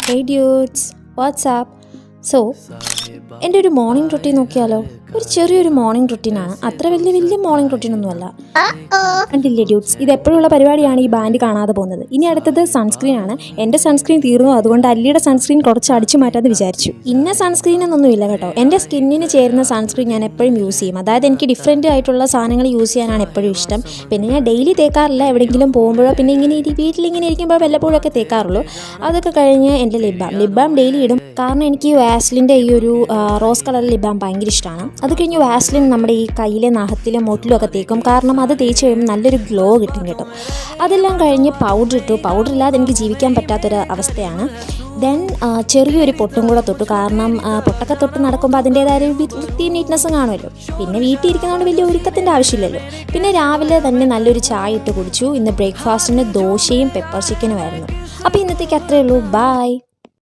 Hey dudes, what's up? So, എൻ്റെ ഒരു morning routine നോക്കിയാലോ. ഒരു ചെറിയൊരു മോർണിംഗ് റൊട്ടീനാണ്, അത്ര വലിയ മോർണിംഗ് റൊട്ടീനൊന്നുമല്ല. കണ്ടില്ലേ ഡ്യൂട്ട്സ്, ഇത് എപ്പോഴുള്ള പരിപാടിയാണ് ഈ ബാൻഡ് കാണാതെ പോകുന്നത്. ഇനി അടുത്തത് സൺസ്ക്രീൻ ആണ്. എൻ്റെ സൺസ്ക്രീൻ തീർന്നു, അതുകൊണ്ട് അല്ലിയുടെ സൺസ്ക്രീൻ കുറച്ച് അടിച്ചു മാറ്റാതെ വിചാരിച്ചു. ഇന്ന സൺസ്ക്രീൻ എന്നൊന്നുമില്ല കേട്ടോ, എൻ്റെ സ്കിന്നിന് ചേരുന്ന സൺസ്ക്രീൻ ഞാൻ എപ്പോഴും യൂസ് ചെയ്യും. അതായത് എനിക്ക് ഡിഫറെൻ്റ് ആയിട്ടുള്ള സാധനങ്ങൾ യൂസ് ചെയ്യാനാണ് എപ്പോഴും ഇഷ്ടം. പിന്നെ ഞാൻ ഡെയിലി തേക്കാറില്ല, എവിടെയെങ്കിലും പോകുമ്പോഴോ പിന്നെ വീട്ടിലിങ്ങനെ ഇരിക്കുമ്പോൾ വല്ലപ്പോഴൊക്കെ തേക്കാറുള്ളൂ. അതൊക്കെ കഴിഞ്ഞ് എൻ്റെ ലിപ് ബാം ഡെയിലി ഇടും. കാരണം എനിക്ക് വാസ്ലിൻ്റെ ഈ ഒരു റോസ് കളർ ലിപ് ബാം ഭയങ്കര ഇഷ്ടമാണ്. അത് കഴിഞ്ഞ് വാസ്ലിൻ നമ്മുടെ ഈ കയ്യിലെ നഖത്തിലും മുട്ടിലും ഒക്കെ തേക്കും. കാരണം അത് തേച്ച് കഴിയുമ്പോൾ നല്ലൊരു ഗ്ലോ കിട്ടും കേട്ടോ. അതെല്ലാം കഴിഞ്ഞ് പൗഡർ ഇട്ടു. പൗഡർ ഇല്ലാതെ എനിക്ക് ജീവിക്കാൻ പറ്റാത്തൊരു അവസ്ഥയാണ്. ദെൻ ചെറിയൊരു പൊട്ടും കൂടെ തൊട്ടു. കാരണം പൊട്ടൊക്കെ തൊട്ട് നടക്കുമ്പോൾ അതിൻ്റേതായ ഒരു വൃത്തിയും നീറ്റ്നെസ്സും കാണുമല്ലോ. പിന്നെ വീട്ടിൽ ഇരിക്കുന്നതുകൊണ്ട് വലിയ ഒരുക്കത്തിൻ്റെ ആവശ്യമില്ലല്ലോ. പിന്നെ രാവിലെ തന്നെ നല്ലൊരു ചായ ഇട്ട് കുടിച്ചു. ഇന്ന് ബ്രേക്ക്ഫാസ്റ്റിന് ദോശയും പെപ്പർ ചിക്കനും ആയിരുന്നു. അപ്പോൾ ഇന്നത്തേക്ക് അത്രയേ ഉള്ളൂ. ബൈ.